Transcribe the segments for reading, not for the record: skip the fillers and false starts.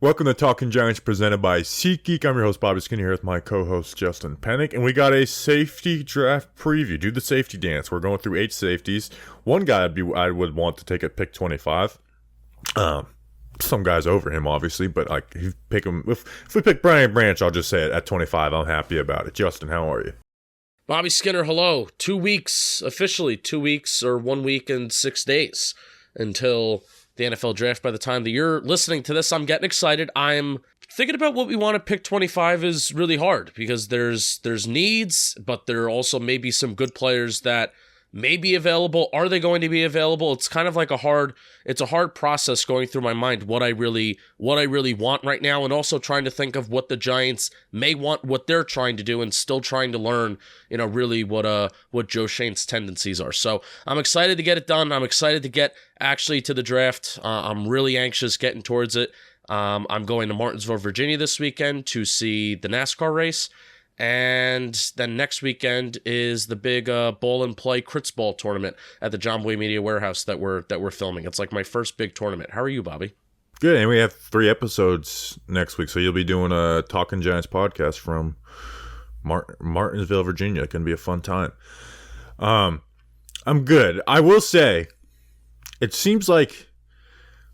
Welcome to Talking Giants presented by SeatGeek. I'm your host, Bobby Skinner, here with my co-host, Justin Pennick. And we got a safety draft preview. Do the safety dance. We're going through 8 safeties. One guy I would want to take at pick 25. Some guys over him, obviously, but like if you pick him, if we pick Brian Branch, I'll just say it at 25. I'm happy about it. Justin, how are you? Bobby Skinner, hello. 2 weeks, officially 2 weeks or 1 week and 6 days until the NFL draft. By the time that you're listening to this, I'm getting excited. I'm thinking about what we want to pick 25 is really hard because there's needs, but there are also maybe some good players that may be available. Are they going to be available? It's kind of like a hard process going through my mind what I really want right now, and also trying to think of what the Giants may want, what they're trying to do, and still trying to learn, really what Joe Schoen's tendencies are. So I'm excited to get it done. I'm excited to get actually to the draft. I'm really anxious getting towards it. I'm going to Martinsville, Virginia this weekend to see the NASCAR race. And then next weekend is the big ball and play Crits Ball tournament at the John Boy Media Warehouse that we're filming. It's like my first big tournament. How are you, Bobby? Good, and we have 3 episodes next week, so you'll be doing a Talking Giants podcast from Martinsville, Virginia. It's going to be a fun time. I'm good. I will say, it seems like,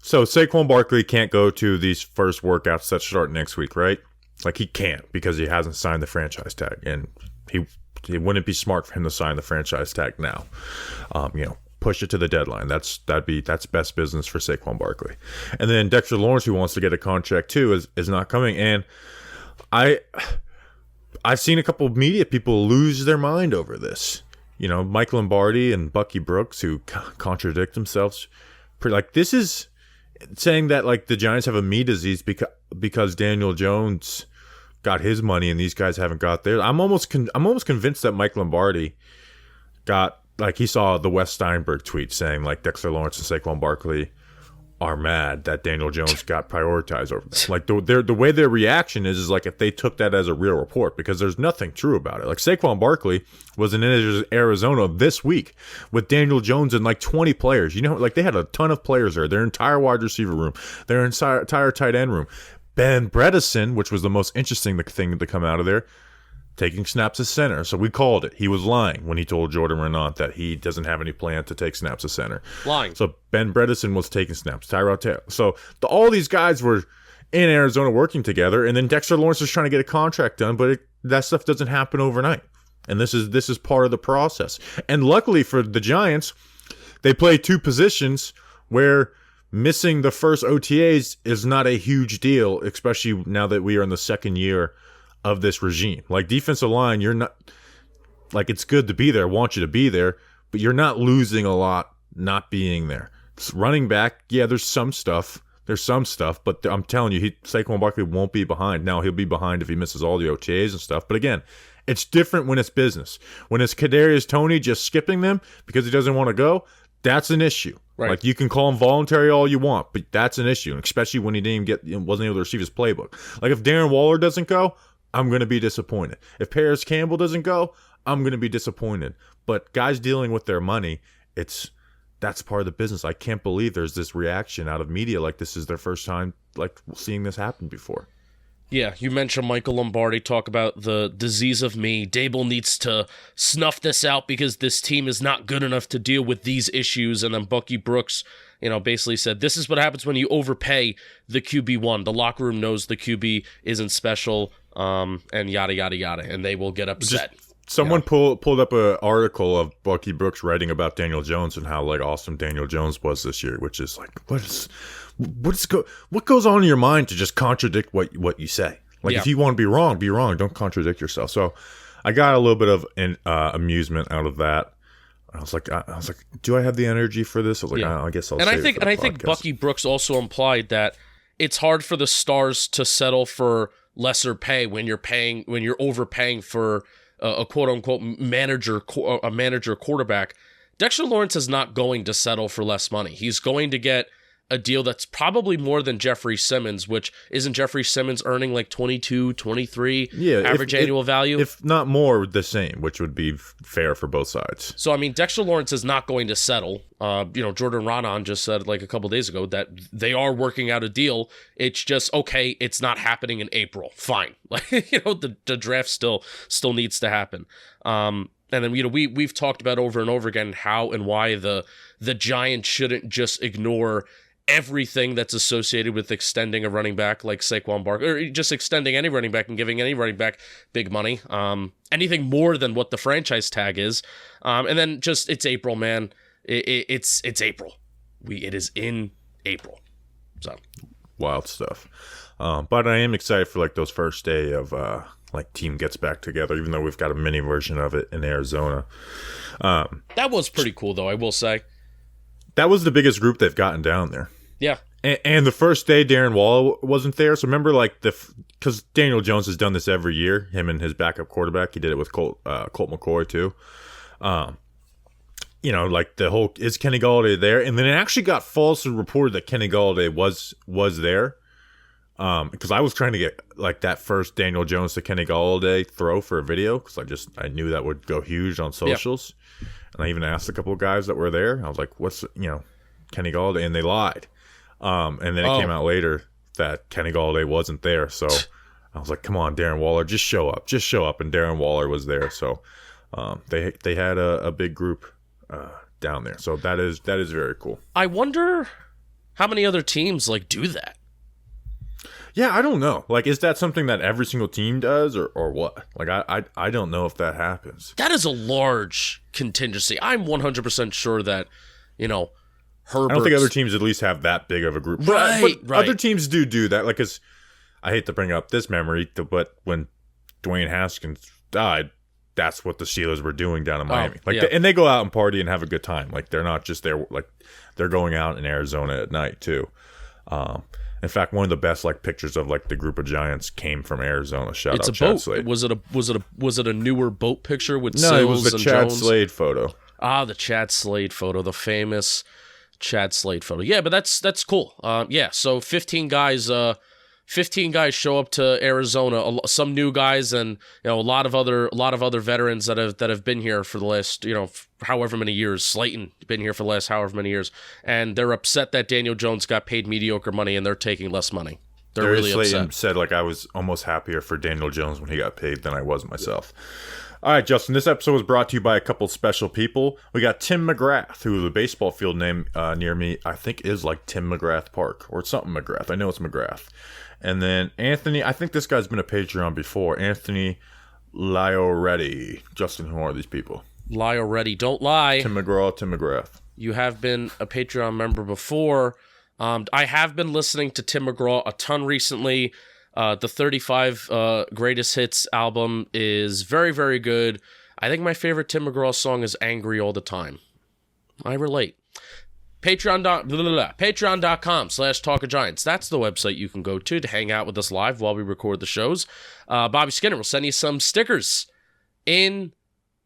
so Saquon Barkley can't go to these first workouts that start next week, right? Like, he can't because he hasn't signed the franchise tag, and it wouldn't be smart for him to sign the franchise tag now. Push it to the deadline. That's best business for Saquon Barkley. And then Dexter Lawrence, who wants to get a contract too, is not coming. And I've seen a couple of media people lose their mind over this. Mike Lombardi and Bucky Brooks, who contradict themselves. This is saying that like the Giants have a me disease because Daniel Jones got his money and these guys haven't got theirs. I'm almost convinced that Mike Lombardi got, like, he saw the Wes Steinberg tweet saying like Dexter Lawrence and Saquon Barkley are mad that Daniel Jones got prioritized over them. Like the way their reaction is like if they took that as a real report, because there's nothing true about it. Like Saquon Barkley was in Arizona this week with Daniel Jones and like 20 players. Like they had a ton of players there. Their entire wide receiver room, their entire tight end room. Ben Bredesen, which was the most interesting thing to come out of there, taking snaps as center. So we called it. He was lying when he told Jordan Renaud that he doesn't have any plan to take snaps as center. Lying. So Ben Bredesen was taking snaps. Tyrod Taylor. So all these guys were in Arizona working together, and then Dexter Lawrence is trying to get a contract done, but that stuff doesn't happen overnight. And this is part of the process. And luckily for the Giants, they play 2 positions where missing the first OTAs is not a huge deal, especially now that we are in the second year of this regime. Like defensive line, you're not, like, it's good to be there, want you to be there, but you're not losing a lot not being there. Running back, yeah, there's some stuff, but I'm telling you, Saquon Barkley won't be behind. Now he'll be behind if he misses all the OTAs and stuff, but again, it's different when it's business. When it's Kadarius Toney just skipping them because he doesn't want to go, that's an issue. Right. Like, you can call him voluntary all you want, but that's an issue, especially when he wasn't able to receive his playbook. Like, if Darren Waller doesn't go, I'm going to be disappointed. If Paris Campbell doesn't go, I'm going to be disappointed. But guys dealing with their money, that's part of the business. I can't believe there's this reaction out of media like this is their first time like seeing this happen before. Yeah, you mentioned Michael Lombardi talk about the disease of me. Dable needs to snuff this out because this team is not good enough to deal with these issues. And then Bucky Brooks, basically said, this is what happens when you overpay the QB1. The locker room knows the QB isn't special, and yada, yada, yada, and they will get upset. Someone pulled up an article of Bucky Brooks writing about Daniel Jones and how like awesome Daniel Jones was this year, which is like, what goes on in your mind to just contradict what you say? Like, if you want to be wrong, be wrong. Don't contradict yourself. So I got a little bit of amusement out of that. I was like, do I have the energy for this? I was like, I guess I'll. And I think Bucky Brooks also implied that it's hard for the stars to settle for lesser pay when you're overpaying for a quote unquote manager quarterback. Dexter Lawrence is not going to settle for less money. He's going to get a deal that's probably more than Jeffrey Simmons, which isn't Jeffrey Simmons earning like 22, 23 average annual value? If not more, the same, which would be fair for both sides. So, I mean, Dexter Lawrence is not going to settle. Jordan Ronan just said like a couple days ago that they are working out a deal. It's just, okay, it's not happening in April. Fine. Like, the draft still needs to happen. And then, we've talked about over and over again how and why the Giants shouldn't just ignore everything that's associated with extending a running back like Saquon Barkley, or just extending any running back and giving any running back big money. Anything more than what the franchise tag is. And then just, it's April, man. It's April. It is in April. So wild stuff. But I am excited for like those first day of team gets back together, even though we've got a mini version of it in Arizona. That was pretty cool, though, I will say. That was the biggest group they've gotten down there. Yeah. And the first day, Darren Waller wasn't there. So remember, because Daniel Jones has done this every year, him and his backup quarterback. He did it with Colt McCoy, too. The whole, is Kenny Golladay there? And then it actually got falsely reported that Kenny Golladay was there. Because I was trying to get like that first Daniel Jones to Kenny Golladay throw for a video, because I knew that would go huge on socials. Yeah. And I even asked a couple of guys that were there. I was like, what's, Kenny Golladay? And they lied. And then it came out later that Kenny Golladay wasn't there. So I was like, come on, Darren Waller, just show up. And Darren Waller was there. So they had a big group down there. So that is very cool. I wonder how many other teams do that. Yeah, I don't know. Is that something that every single team does or what? I don't know if that happens. That is a large contingency. I'm 100% sure that, Herbert. I don't think other teams at least have that big of a group. Right. Other teams do that. Cause I hate to bring up this memory, but when Dwayne Haskins died, that's what the Steelers were doing down in Miami. And they go out and party and have a good time. They're not just there. They're going out in Arizona at night too. In fact, one of the best pictures of the group of Giants came from Arizona. It's out Chad boat. Slade. Was it a newer boat picture with No, Sills it was the and Chad Jones? Slade photo. The Chad Slade photo, the famous Chad Slade photo. Yeah, but that's cool. So 15 guys show up to Arizona. Some new guys and a lot of other veterans that have been here for the last however many years. Slayton been here for the last however many years, and they're upset that Daniel Jones got paid mediocre money and they're taking less money. They're really Slayton upset. Said I was almost happier for Daniel Jones when he got paid than I was myself. All right, Justin, this episode was brought to you by a couple special people. We got Tim McGrath, who the baseball field name near me, I think, is Tim McGrath Park or something McGrath. I know it's McGrath. And then Anthony, I think this guy's been a Patreon before. Anthony Lioretti. Justin, who are these people? Lioretti, don't lie. Tim McGrath. You have been a Patreon member before. I have been listening to Tim McGraw a ton recently. The 35 Greatest Hits album is very, very good. I think my favorite Tim McGraw song is Angry All the Time. I relate. Patreon.com/TalkOfGiants. That's the website you can go to hang out with us live while we record the shows. Bobby Skinner will send you some stickers in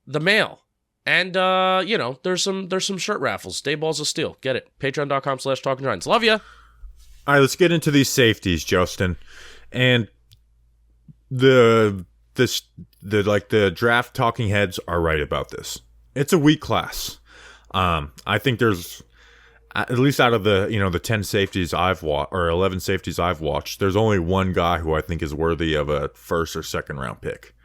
the mail. And, there's some shirt raffles. Day Balls of Steel. Get it. Patreon.com/TalkOfGiants. Love ya. All right, let's get into these safeties, Justin. And the draft talking heads are right about this. It's a weak class. I think there's, at least out of the 10 safeties I've watched, or 11 safeties I've watched, there's only one guy who I think is worthy of a first or second round pick.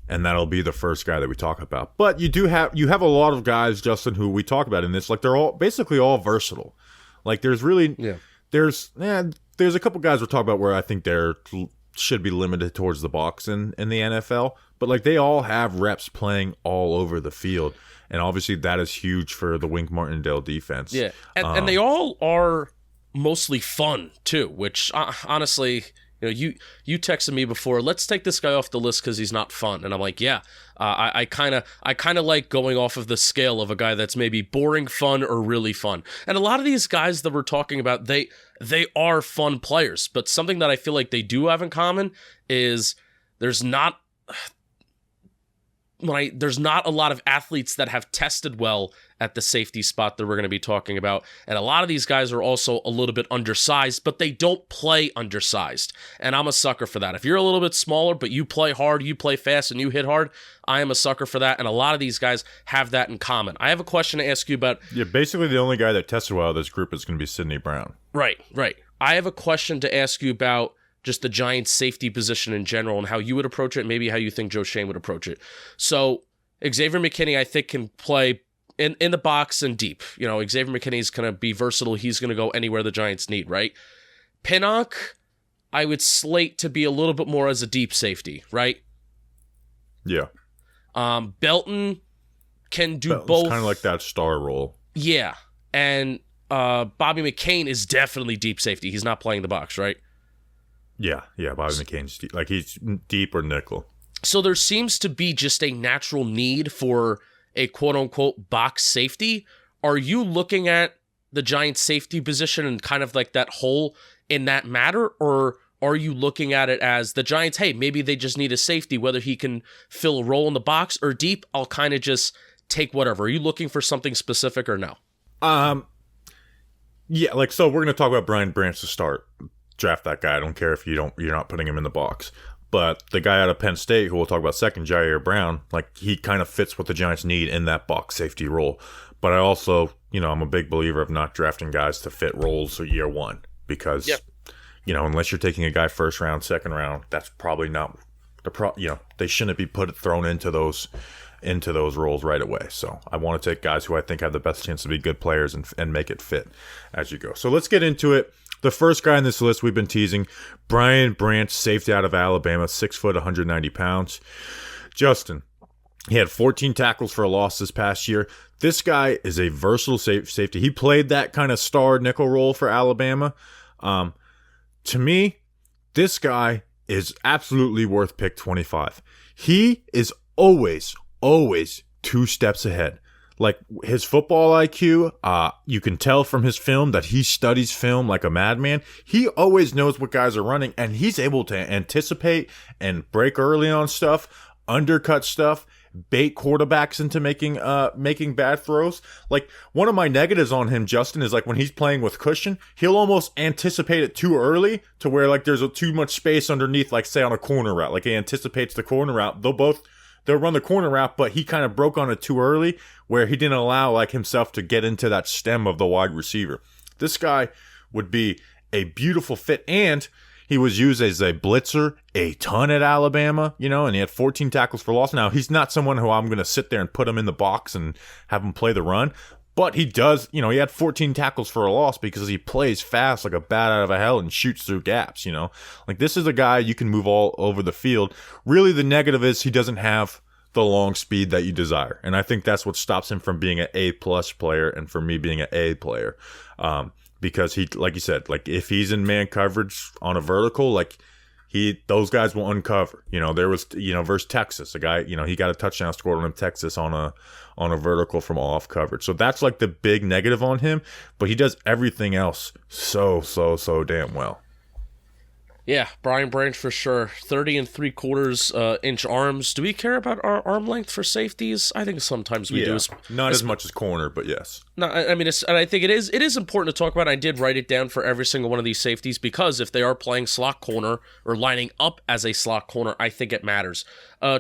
And that'll be the first guy that we talk about. But you have a lot of guys, Justin, who we talk about in this, they're all basically all versatile. There's a couple guys we're talking about where I think they're should be limited towards the box in the NFL, but they all have reps playing all over the field, and obviously that is huge for the Wink Martindale defense. Yeah, and they all are mostly fun too, which honestly, you texted me before, let's take this guy off the list because he's not fun, and I'm like, yeah, I kind of like going off of the scale of a guy that's maybe boring fun or really fun. And a lot of these guys that we're talking about, they are fun players, but something that I feel like they do have in common is there's not there's not a lot of athletes that have tested well at the safety spot that we're going to be talking about. And a lot of these guys are also a little bit undersized, but they don't play undersized. And I'm a sucker for that. If you're a little bit smaller, but you play hard, you play fast, and you hit hard, I am a sucker for that. And a lot of these guys have that in common. I have a question to ask you about. Yeah, basically the only guy that tested well in this group is going to be Sidney Brown. Right. I have a question to ask you about just the Giants' safety position in general and how you would approach it, maybe how you think Joe Schoen would approach it. So Xavier McKinney, I think, can play in the box and deep. Xavier McKinney is going to be versatile. He's going to go anywhere the Giants need, right? Pinnock, I would slate to be a little bit more as a deep safety, right? Yeah. Belton can do Belton's both. Kind of like that star role. Yeah. And Bobby McCain is definitely deep safety. He's not playing the box, right? Yeah, Bobby McCain's deep. Like he's deep or nickel. So there seems to be just a natural need for a quote-unquote box safety. Are you looking at the Giants' safety position and kind of like that hole in that matter? Or are you looking at it as the Giants, hey, maybe they just need a safety, whether he can fill a role in the box or deep, I'll kind of just take whatever. Are you looking for something specific or no? Yeah, so we're going to talk about Brian Branch to start. Draft that guy. I don't care if you're not putting him in the box. But the guy out of Penn State, who we'll talk about second, Ji'Ayir Brown, he kind of fits what the Giants need in that box safety role. But I also, I'm a big believer of not drafting guys to fit roles year one because, unless you're taking a guy first round, second round, that's probably not they shouldn't be thrown into those roles right away. So I want to take guys who I think have the best chance to be good players and make it fit as you go. So let's get into it. The first guy on this list we've been teasing, Brian Branch, safety out of Alabama, 6 foot, 190 pounds. Justin, he had 14 tackles for a loss this past year. This guy is a versatile safety. He played that kind of star nickel role for Alabama. To me, this guy is absolutely worth pick 25. He is always 2 steps ahead. Like his football IQ, you can tell from his film that he studies film like a madman. He always knows what guys are running, and he's able to anticipate and break early on stuff, undercut stuff, bait quarterbacks into making bad throws. Like one of my negatives on him, Justin, is like when he's playing with cushion, he'll almost anticipate it too early to where like there's too much space underneath, like say on a corner route. Like he anticipates the corner route. They'll run the corner route, but he kind of broke on it too early where he didn't allow like himself to get into that stem of the wide receiver. This guy would be a beautiful fit, and he was used as a blitzer a ton at Alabama, and he had 14 tackles for loss. Now, he's not someone who I'm going to sit there and put him in the box and have him play the run, but he does, he had 14 tackles for a loss because he plays fast like a bat out of a hell and shoots through gaps, Like this is a guy you can move all over the field. Really, the negative is he doesn't have the long speed that you desire. And I think that's what stops him from being an A-plus player and for me being an A player. Because he, like you said, like if he's in man coverage on a vertical, like those guys will uncover. There was, versus Texas, a guy, he got a touchdown scored on him, Texas on a vertical from off coverage. So that's like the big negative on him, but he does everything else so damn well. Yeah, Brian Branch for sure. 30 3/4 inch arms. Do we care about our arm length for safeties? I think sometimes we do. Not as much as corner, but yes. No, I mean, and I think it is important to talk about. I did write it down for every single one of these safeties because if they are playing slot corner or lining up as a slot corner, I think it matters.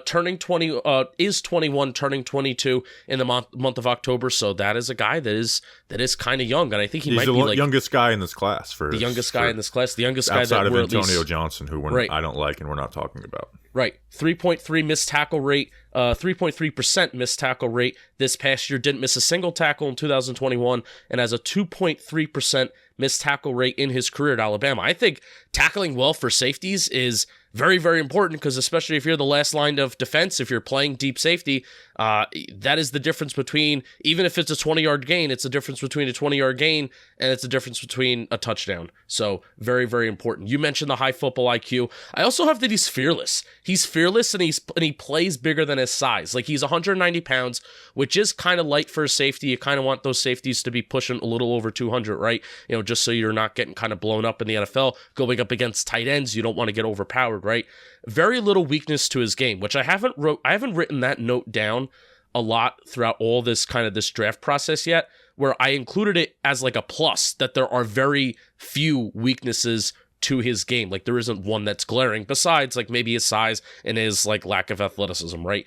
Turning 20 is 21, turning 22 in the month of October. So that is a guy that is kind of young, and I think he's might be like youngest guy in this class the youngest guy in this class, the youngest guy that we're Antonio Johnson, who I don't like and we're not talking about. Right. 3.3 missed tackle rate, 3.3% missed tackle rate this past year. Didn't miss a single tackle in 2021 and has a 2.3% missed tackle rate in his career at Alabama. I think tackling well for safeties is very, very important because especially if you're the last line of defense, if you're playing deep safety, that is the difference between, even if it's a 20-yard gain, it's the difference between a 20-yard gain and it's the difference between a touchdown. So very, very important. You mentioned the high football IQ. I also have that he's fearless. He's fearless and he plays bigger than his size. Like he's 190 pounds, which is kind of light for a safety. You kind of want those safeties to be pushing a little over 200, right? Just so you're not getting kind of blown up in the NFL, going up against tight ends, you don't want to get overpowered, right? Very little weakness to his game, which I haven't written that note down a lot throughout all this draft process yet, where I included it as like a plus, that there are very few weaknesses to his game. Like there isn't one that's glaring besides like maybe his size and his like lack of athleticism, right?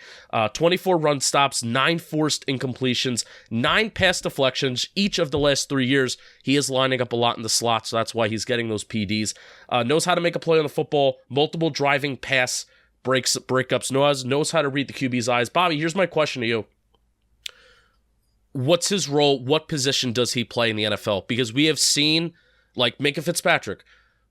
24 run stops, 9 forced incompletions, 9 pass deflections. Each of the last 3 years, he is lining up a lot in the slot, so that's why he's getting those PDs. Knows how to make a play on the football, multiple driving pass breakups, knows how to read the QB's eyes. Bobby, here's my question to you. What's his role? What position does he play in the NFL? Because we have seen, like Minka Fitzpatrick,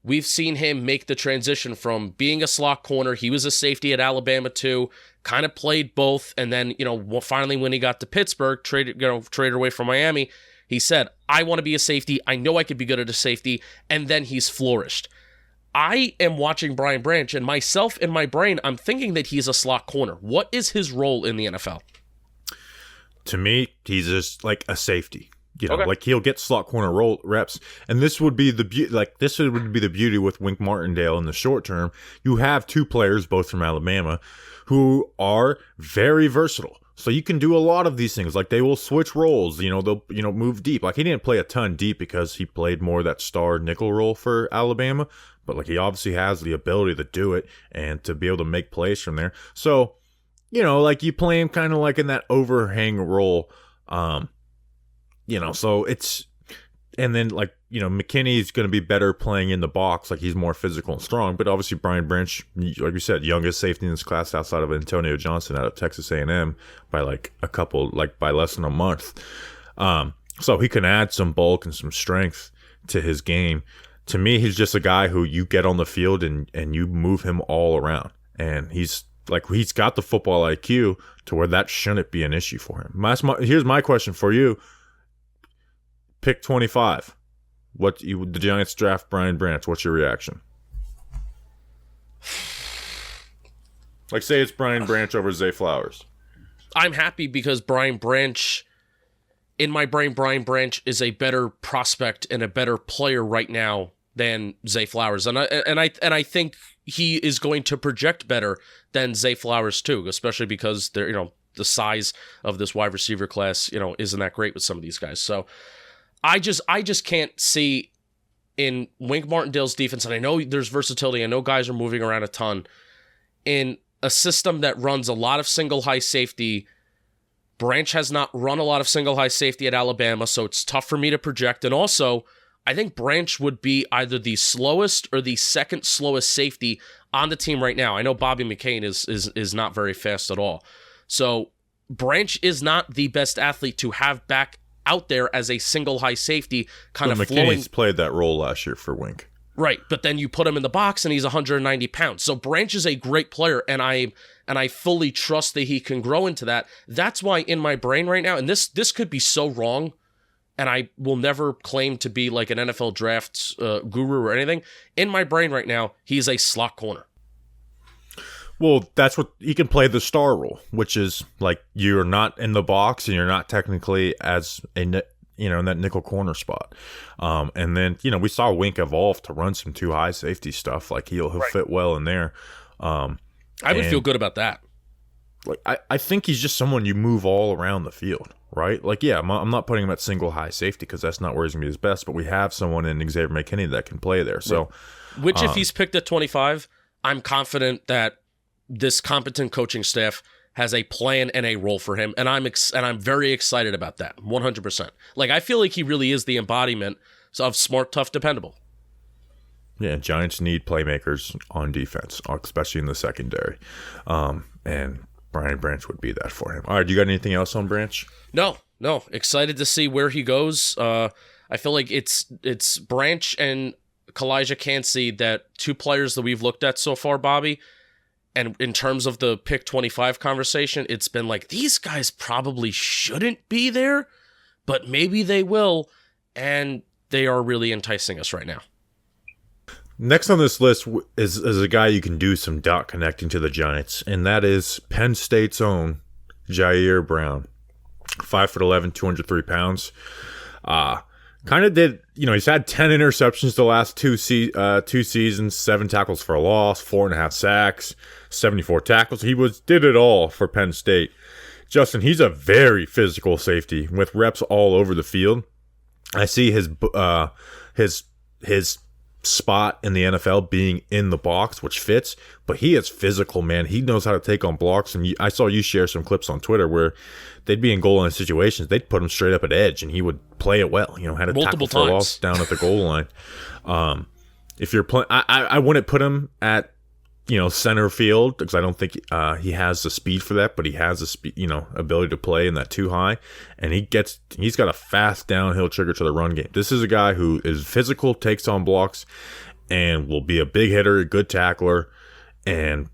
we've seen him make the transition from being a slot corner. He was a safety at Alabama too, kind of played both. And then, finally when he got to Pittsburgh, traded away from Miami, he said, I want to be a safety. I know I could be good at a safety. And then he's flourished. I am watching Brian Branch, and myself in my brain, I'm thinking that he's a slot corner. What is his role in the NFL? To me, he's just like a safety. Okay. Like he'll get slot corner role reps, and this would be the beauty with Wink Martindale in the short term. You have 2 players, both from Alabama, who are very versatile. So you can do a lot of these things. Like they will switch roles. They'll move deep. Like he didn't play a ton deep because he played more of that star nickel role for Alabama, but like he obviously has the ability to do it and to be able to make plays from there. So like you play him kind of like in that overhang role. So it's, and then like, McKinney's going to be better playing in the box. Like he's more physical and strong, but obviously Brian Branch, like you said, youngest safety in this class outside of Antonio Johnson out of Texas A&M by by less than a month. So he can add some bulk and some strength to his game. To me, he's just a guy who you get on the field and you move him all around. And he's got the football IQ to where that shouldn't be an issue for him. Here's my question for you. Pick 25. The Giants draft Brian Branch. What's your reaction? Like, say it's Brian Branch over Zay Flowers. I'm happy because Brian Branch, in my brain, Brian Branch is a better prospect and a better player right now than Zay Flowers, and I think he is going to project better than Zay Flowers too, especially because they're the size of this wide receiver class isn't that great with some of these guys. So I just can't see in Wink Martindale's defense, and I know there's versatility. I know guys are moving around a ton in a system that runs a lot of single high safety. Branch has not run a lot of single high safety at Alabama, so it's tough for me to project. And also, I think Branch would be either the slowest or the second slowest safety on the team right now. I know Bobby McCain is not very fast at all. So Branch is not the best athlete to have back out there as a single high safety kind of flowing. McKinney's played that role last year for Wink. Right, but then you put him in the box and he's 190 pounds. So Branch is a great player, and I fully trust that he can grow into that. That's why in my brain right now, and this could be so wrong, and I will never claim to be like an NFL draft guru or anything. In my brain right now, he's a slot corner. Well, that's what he can play the star role, which is like you're not in the box and you're not technically as in that nickel corner spot. And then we saw Wink evolve to run some 2 high safety stuff. Like he'll right. fit well in there. I would feel good about that. Like I think he's just someone you move all around the field. Right? Like, yeah, I'm not putting him at single high safety because that's not where he's going to be his best, but we have someone in Xavier McKinney that can play there. So, which if he's picked at 25, I'm confident that this competent coaching staff has a plan and a role for him, and I'm very excited about that, 100%. Like, I feel like he really is the embodiment of smart, tough, dependable. Yeah, Giants need playmakers on defense, especially in the secondary. And Brian Branch would be that for him. All right, do you got anything else on Branch? No. Excited to see where he goes. I feel like it's Branch and Kalijah Cansey, that 2 players that we've looked at so far, Bobby. And in terms of the pick 25 conversation, it's been like, these guys probably shouldn't be there, but maybe they will. And they are really enticing us right now. Next on this list is a guy you can do some dot connecting to the Giants, and that is Penn State's own Ji'Ayir Brown. 5'11", 203 pounds. kind of did, he's had 10 interceptions the last two seasons, 7 tackles for a loss, 4.5 sacks, 74 tackles. He did it all for Penn State. Justin, he's a very physical safety with reps all over the field. I see his spot in the NFL being in the box, which fits, but he is physical, man. He knows how to take on blocks, and I saw you share some clips on Twitter where they'd be in goal line situations. They'd put him straight up at edge, and he would play it well. Had a multiple tackle for times loss down at the goal line. If you're playing, I wouldn't put him at center field because I don't think he has the speed for that, but he has the speed, ability to play in that too high, and he's got a fast downhill trigger to the run game. This is a guy who is physical, takes on blocks, and will be a big hitter, a good tackler, and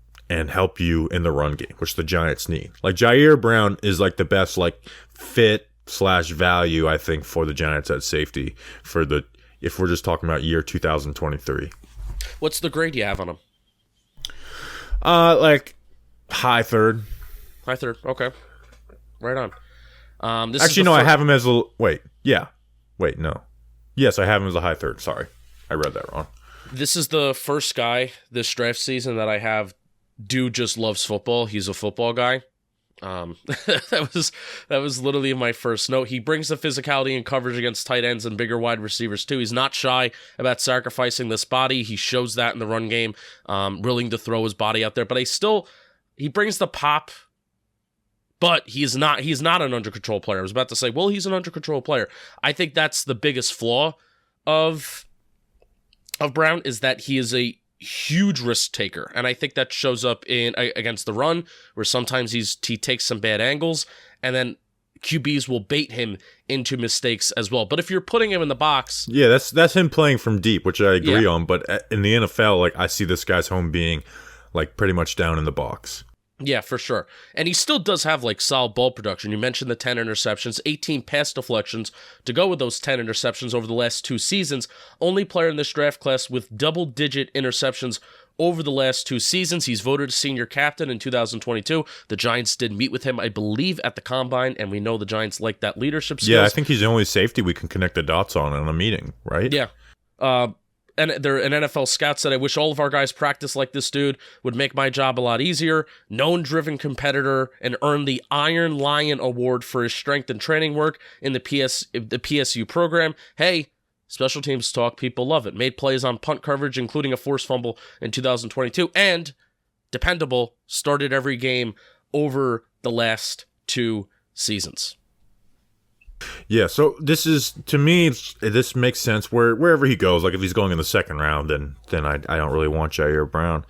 help you in the run game, which the Giants need. Like Ji'Ayir Brown is like the best fit / value I think for the Giants at safety if we're just talking about year 2023. What's the grade you have on him? High third. High third. Okay. Right on. Actually, no, I have him as a... Wait. Yeah. Wait, no. Yes, I have him as a high third. Sorry. I read that wrong. This is the first guy this draft season that I have. Dude just loves football. He's a football guy. That was literally my first note. He brings the physicality and coverage against tight ends and bigger wide receivers too. He's not shy about sacrificing this body. He shows that in the run game, willing to throw his body out there. But he brings the pop, but he's not an under control player. I was about to say, well, he's an under control player. I think that's the biggest flaw of Brown, is that he is a huge risk taker, and I think that shows up in against the run, where sometimes he takes some bad angles, and then QBs will bait him into mistakes as well. But if you're putting him in the box, yeah, that's him playing from deep, which I agree on. But in the NFL, I see this guy's home being pretty much down in the box. Yeah, for sure. And he still does have solid ball production. You mentioned the 10 interceptions, 18 pass deflections to go with those 10 interceptions over the last 2 seasons. Only player in this draft class with double-digit interceptions over the last 2 seasons. He's voted senior captain in 2022. The Giants did meet with him, I believe, at the Combine, and we know the Giants like that leadership skills. Yeah, I think he's the only safety we can connect the dots on in a meeting, right? Yeah. And an NFL scout said, I wish all of our guys practice like this dude. Would make my job a lot easier. Known driven competitor, and earned the Iron Lion Award for his strength and training work in the PSU program. Hey, special teams talk, people love it. Made plays on punt coverage, including a forced fumble in 2022. And dependable, started every game over the last 2 seasons. Yeah, so this is, to me, this makes sense wherever he goes. If he's going in the second round, then I don't really want Ji'Ayir Brown.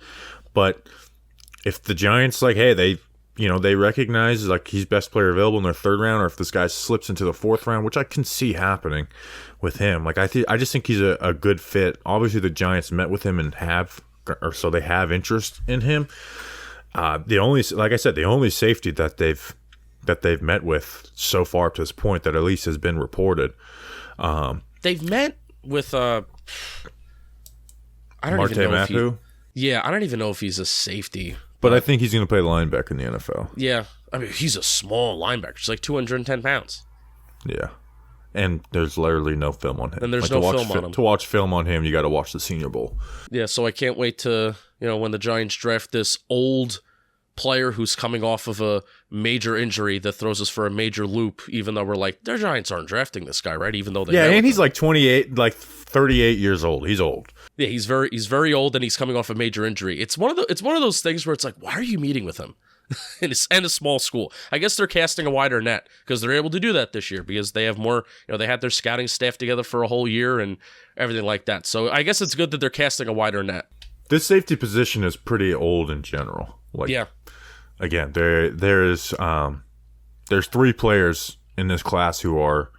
But if the Giants, they recognize he's best player available in their third round, or if this guy slips into the fourth round, which I can see happening with him. I just think he's a good fit. Obviously, the Giants met with him and so they have interest in him. The only safety that they've met with so far to this point that at least has been reported. They've met with I don't Marte even know Mapu? I don't even know if he's a safety. But I think he's going to play linebacker in the NFL. Yeah. I mean, he's a small linebacker. He's 210 pounds. Yeah. And there's literally no film on him. And there's no film on him. To watch film on him, you got to watch the Senior Bowl. Yeah, so I can't wait to, when the Giants draft this old player who's coming off of a major injury that throws us for a major loop, even though we're their Giants aren't drafting this guy, right? Even though they and he's 28, 38 years old. He's old. Yeah, he's very old, and he's coming off a major injury. It's one of those things where it's why are you meeting with him? in a small school. I guess they're casting a wider net because they're able to do that this year because they have more, they had their scouting staff together for a whole year and everything like that. So I guess it's good that they're casting a wider net. This safety position is pretty old in general. Yeah. Again, there's 3 players in this class who are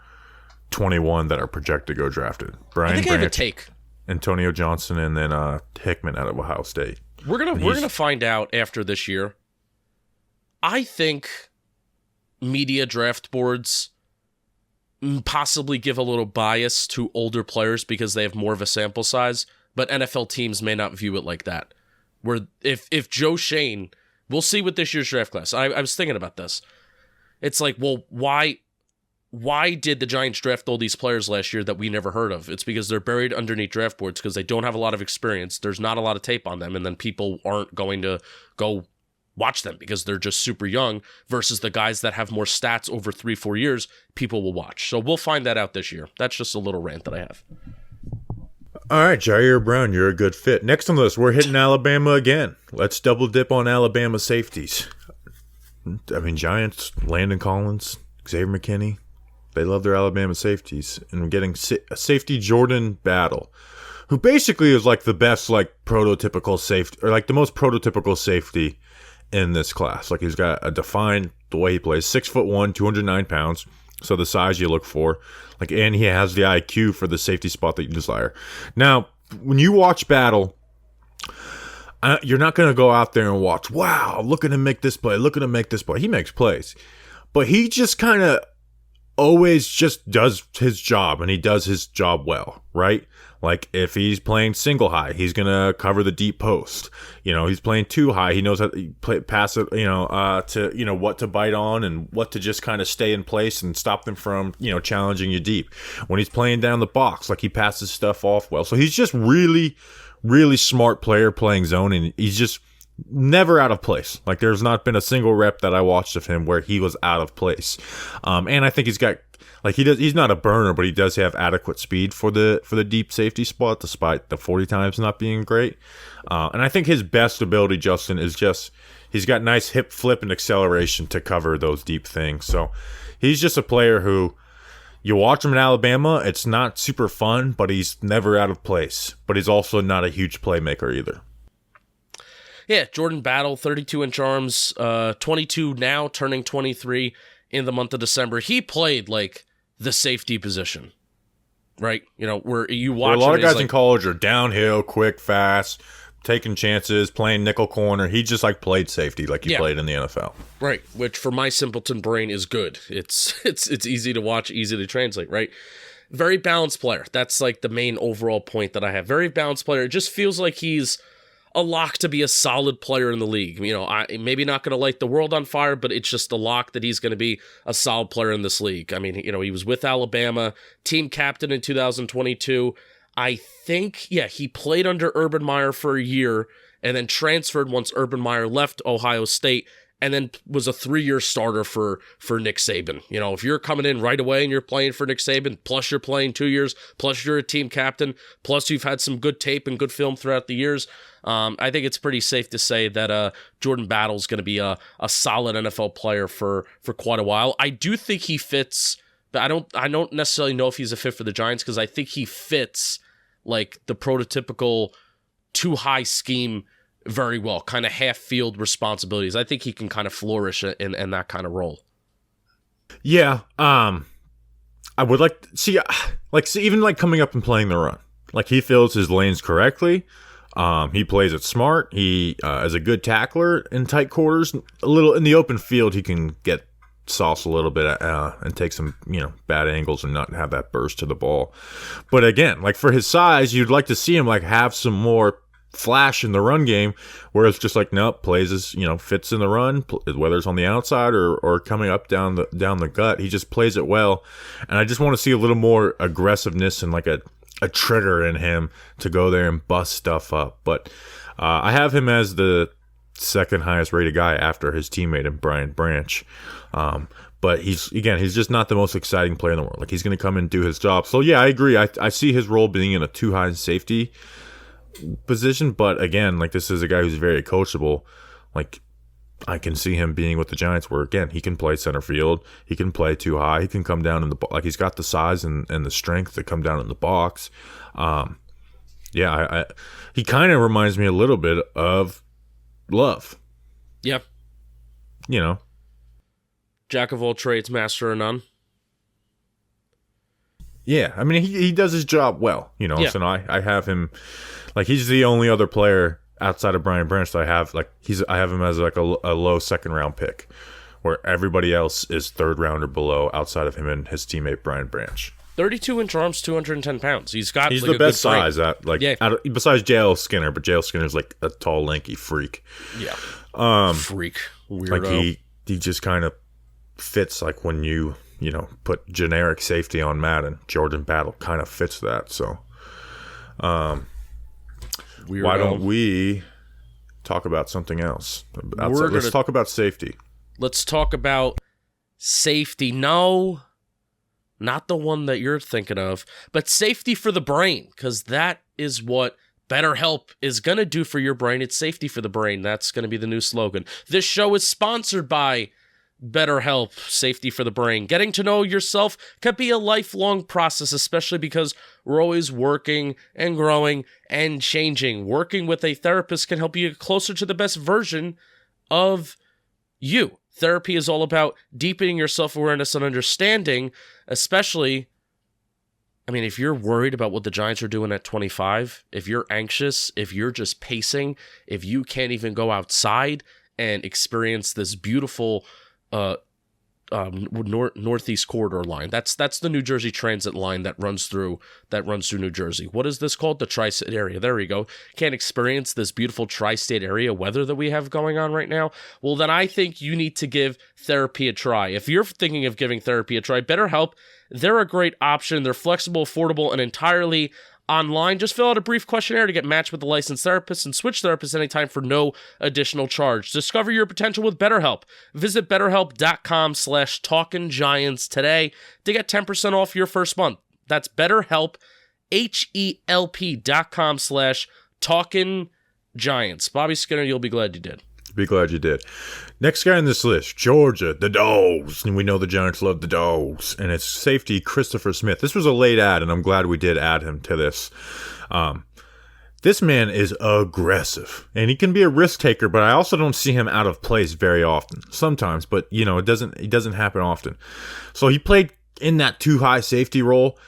21 that are projected to go drafted. Brian Branch, I have a take. Antonio Johnson, and then Hickman out of Ohio State. We're gonna find out after this year. I think media draft boards possibly give a little bias to older players because they have more of a sample size, but NFL teams may not view it like that. Where if Joe Shane, we'll see with this year's draft class. I was thinking about this. It's why why did the Giants draft all these players last year that we never heard of? It's because they're buried underneath draft boards because they don't have a lot of experience. There's not a lot of tape on them, and then people aren't going to go watch them because they're just super young versus the guys that have more stats over 3-4 years, people will watch. So we'll find that out this year. That's just a little rant that I have. All right, Ji'Ayir Brown, you're a good fit. Next on the list, we're hitting Alabama again. Let's double dip on Alabama safeties. I mean, Giants, Landon Collins, Xavier McKinney, they love their Alabama safeties. And we're getting a safety Jordan Battle, who basically is like the best, like, prototypical safety, or like the most prototypical safety in this class. Like, he's got a defined, the way he plays, 6'1", 209 pounds. So the size you look for, like, and he has the IQ for the safety spot that you desire. Now, when you watch Battle, you're not going to go out there and watch, wow, look at him make this play, look at him make this play. He makes plays, but he just kind of always just does his job, and he does his job well, right? Like, if he's playing single high, he's going to cover the deep post. You know, he's playing too high. He knows how to pass it, to, what to bite on and what to just kind of stay in place and stop them from, challenging you deep. When he's playing down the box, like, he passes stuff off well. So he's just really, really smart player playing zone, and he's just never out of place. Like, there's not been a single rep that I watched of him where he was out of place. And I think he's got, like, he's not a burner, but he does have adequate speed for the deep safety spot, despite the 40 times not being great. And I think his best ability, Justin, is just he's got nice hip flip and acceleration to cover those deep things. So he's just a player who, you watch him in Alabama, it's not super fun, but he's never out of place. But he's also not a huge playmaker either. Yeah, Jordan Battle, 32-inch arms, 22 now, turning 23 in the month of December. He played, like, the safety position, right? Where you watch a lot of guys like, in college are downhill, quick, fast, taking chances, playing nickel corner. He just, like, played safety like he played in the NFL. Right, which for my simpleton brain is good. It's easy to watch, easy to translate, right? Very balanced player. That's, like, the main overall point that I have. Very balanced player. It just feels like he's a lock to be a solid player in the league. I maybe not going to light the world on fire, but it's just a lock that he's going to be a solid player in this league. I mean, he was with Alabama, team captain in 2022. I think, he played under Urban Meyer for a year and then transferred once Urban Meyer left Ohio State, and then was a 3-year starter for Nick Saban. If you're coming in right away and you're playing for Nick Saban, plus you're playing 2 years, plus you're a team captain, plus you've had some good tape and good film throughout the years, I think it's pretty safe to say that Jordan Battle's going to be a solid NFL player for quite a while. I do think he fits, but I don't necessarily know if he's a fit for the Giants, because I think he fits, like, the prototypical too high scheme very well, kind of half field responsibilities. I think he can kind of flourish in that kind of role. Yeah, I would like to see, even like coming up and playing the run, like, he fills his lanes correctly. He plays it smart. He is a good tackler in tight quarters. A little in the open field, he can get sauce a little bit and take some bad angles and not have that burst to the ball. But again, like, for his size, you'd like to see him, like, have some more flash in the run game, where it's just like, nope, plays as fits in the run, whether it's on the outside or coming up down the gut. He just plays it well, and I just want to see a little more aggressiveness and, like, a trigger in him to go there and bust stuff up. But I have him as the second highest rated guy after his teammate and Brian Branch. But he's just not the most exciting player in the world. Like, he's going to come and do his job. So yeah, I agree. I see his role being in a too high safety position, but again, like, this is a guy who's very coachable. Like, I can see him being with the Giants, where, again, he can play center field, he can play too high, he can come down in the, like, he's got the size and the strength to come down in the box. He kind of reminds me a little bit of Love. Yeah. Jack of all trades, master of none. Yeah, I mean, he does his job well, So I have him, like, he's the only other player outside of Brian Branch that I have, like, I have him as, like, a low second round pick, where everybody else is third round or below outside of him and his teammate Brian Branch. 32-inch arms, 210 pounds. He's like, the best size besides JL Skinner, but JL Skinner's like a tall, lanky freak. Yeah. Freak. Weirdo. Like, he just kind of fits, like, when you put generic safety on Madden. Jordan Battle kind of fits that. So why don't we talk about something else? Let's talk about safety. Let's talk about safety. No, not the one that you're thinking of, but safety for the brain, because that is what BetterHelp is going to do for your brain. It's safety for the brain. That's going to be the new slogan. This show is sponsored by BetterHelp, safety for the brain. Getting to know yourself can be a lifelong process, especially because we're always working and growing and changing. Working with a therapist can help you get closer to the best version of you. Therapy is all about deepening your self-awareness and understanding, especially, if you're worried about what the Giants are doing at 25, if you're anxious, if you're just pacing, if you can't even go outside and experience this beautiful northeast corridor line. That's the New Jersey Transit line that runs through New Jersey. What is this called? The Tri-State area. There we go. Can't experience this beautiful Tri-State area weather that we have going on right now. Well, then I think you need to give therapy a try. If you're thinking of giving therapy a try, BetterHelp, they're a great option. They're flexible, affordable, and entirely online. Just fill out a brief questionnaire to get matched with a licensed therapist and switch therapists anytime for no additional charge. Discover your potential with BetterHelp. Visit BetterHelp.com/TalkinGiants today to get 10% off your first month. That's BetterHelp, HELP.com/TalkinGiants. Bobby Skinner, you'll be glad you did. Be glad you did. Next guy on this list, Georgia, the Dogs. And we know the Giants love the Dogs. And it's safety Christopher Smith. This was a late ad, and I'm glad we did add him to this. This man is aggressive. And he can be a risk taker, but I also don't see him out of place very often. Sometimes, but it doesn't happen often. So he played in that too high safety role,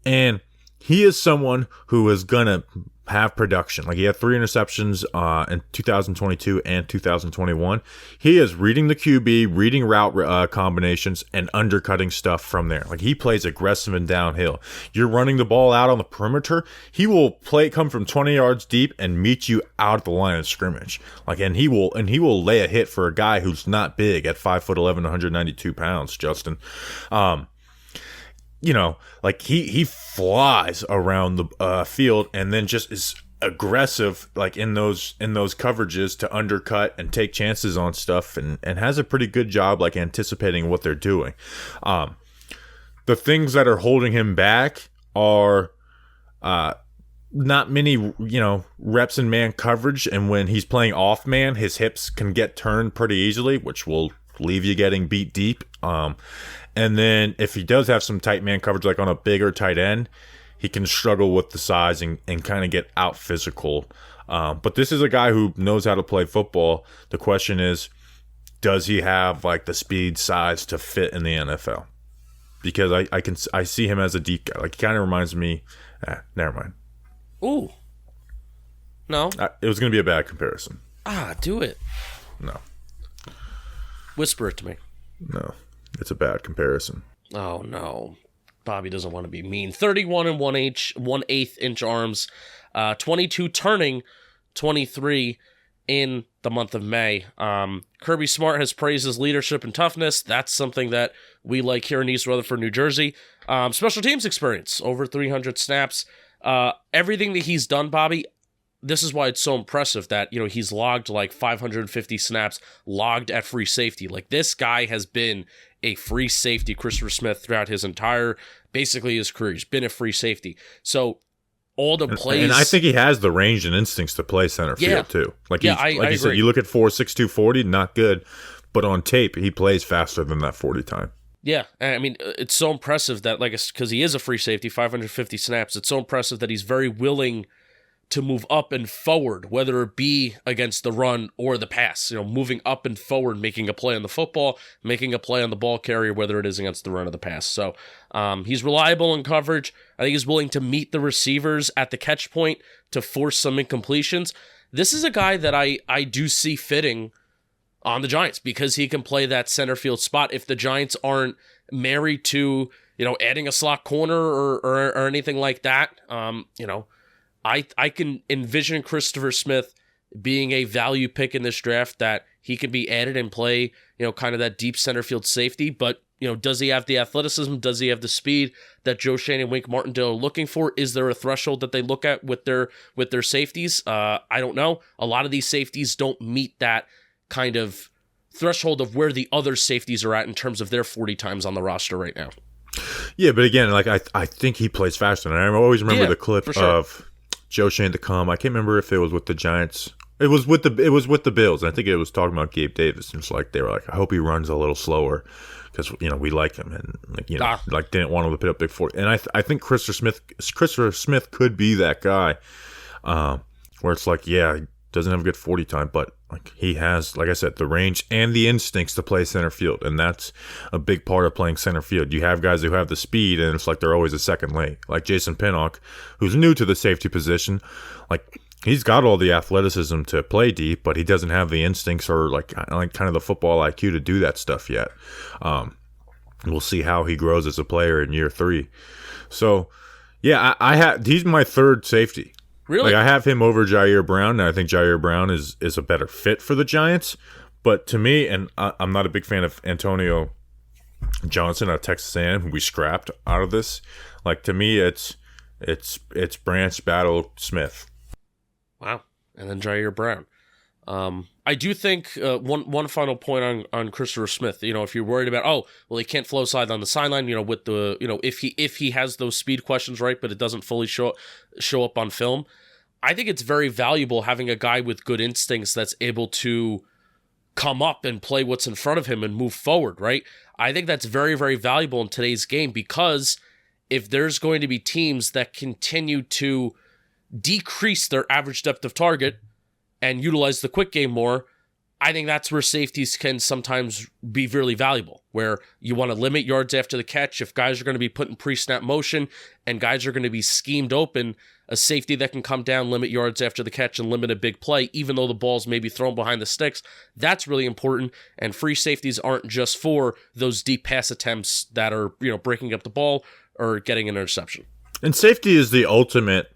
and he is someone who is gonna have production. Like, he had 3 interceptions in 2022 and 2021. He is reading the QB, reading route combinations, and undercutting stuff from there. Like, he plays aggressive and downhill. You're running the ball out on the perimeter, he will come from 20 yards deep and meet you out at the line of scrimmage. Like, and he will lay a hit for a guy who's not big at 5'11", 192 pounds, Justin. He flies around the field and then just is aggressive, like in those coverages, to undercut and take chances on stuff, and has a pretty good job like anticipating what they're doing. The things that are holding him back are not many, reps in man coverage, and when he's playing off man, his hips can get turned pretty easily, which will leave you getting beat deep. And then if he does have some tight man coverage, like on a bigger tight end, he can struggle with the size and kind of get out physical. But this is a guy who knows how to play football. The question is, does he have like the speed, size to fit in the NFL? Because I see him as a deep guy. Like, he kind of reminds me. Never mind. Ooh. No. It was going to be a bad comparison. Do it. No. Whisper it to me. No. It's a bad comparison. Oh, no. Bobby doesn't want to be mean. 31 and 1/8 inch arms. 22 turning 23 in the month of May. Kirby Smart has praised his leadership and toughness. That's something that we like here in East Rutherford, New Jersey. Special teams experience. Over 300 snaps. Everything that he's done, Bobby, this is why it's so impressive that, he's logged like 550 snaps logged at free safety. Like, this guy has been a free safety, Christopher Smith, throughout his basically his career. He's been a free safety. So all the plays. And I think he has the range and instincts to play center field too. Like, I you said, you look at 4.62 40, not good, but on tape, he plays faster than that 40 time. Yeah, it's so impressive that, because he is a free safety, 550 snaps, it's so impressive that he's very willing to move up and forward, whether it be against the run or the pass. Moving up and forward, making a play on the football, making a play on the ball carrier, whether it is against the run or the pass. So he's reliable in coverage. I think he's willing to meet the receivers at the catch point to force some incompletions. This is a guy that I do see fitting on the Giants because he can play that center field spot if the Giants aren't married to, adding a slot corner or anything like that. I can envision Christopher Smith being a value pick in this draft, that he can be added and play, kind of that deep center field safety. But does he have the athleticism? Does he have the speed that Joe Schoen and Wink Martindale are looking for? Is there a threshold that they look at with their safeties? I don't know. A lot of these safeties don't meet that kind of threshold of where the other safeties are at in terms of their 40 times on the roster right now. Yeah, but again, like I think he plays faster. And I always remember the clip of Joe Schoen to come. I can't remember if it was with the Giants. It was with the Bills. And I think it was talking about Gabe Davis. And it's like they were like, I hope he runs a little slower because we like him and didn't want him to put up big 40. And I think Christopher Smith could be that guy where it's like, yeah, he doesn't have a good 40 time, but like he has, like I said, the range and the instincts to play center field, and that's a big part of playing center field. You have guys who have the speed, and it's like they're always a second leg. Like Jason Pinnock, who's new to the safety position, like he's got all the athleticism to play deep, but he doesn't have the instincts or like kind of the football IQ to do that stuff yet. We'll see how he grows as a player in year 3. So, yeah, he's my third safety. Really? Like I have him over Ji'Ayir Brown, and I think Ji'Ayir Brown is a better fit for the Giants. But to me, and I'm not a big fan of Antonio Johnson out of Texas A&M, who we scrapped out of this. Like to me, it's Branch, Battle, Smith. Wow, and then Ji'Ayir Brown. I do think one final point on Christopher Smith. If you're worried about he can't flow side on the sideline. With the if he has those speed questions right, but it doesn't fully show up on film. I think it's very valuable having a guy with good instincts that's able to come up and play what's in front of him and move forward. Right. I think that's very, very valuable in today's game, because if there's going to be teams that continue to decrease their average depth of target and utilize the quick game more, I think that's where safeties can sometimes be really valuable, where you want to limit yards after the catch. If guys are going to be put in pre-snap motion and guys are going to be schemed open, a safety that can come down, limit yards after the catch, and limit a big play, even though the ball's maybe thrown behind the sticks, that's really important. And free safeties aren't just for those deep pass attempts that are, breaking up the ball or getting an interception. And safety is the ultimate.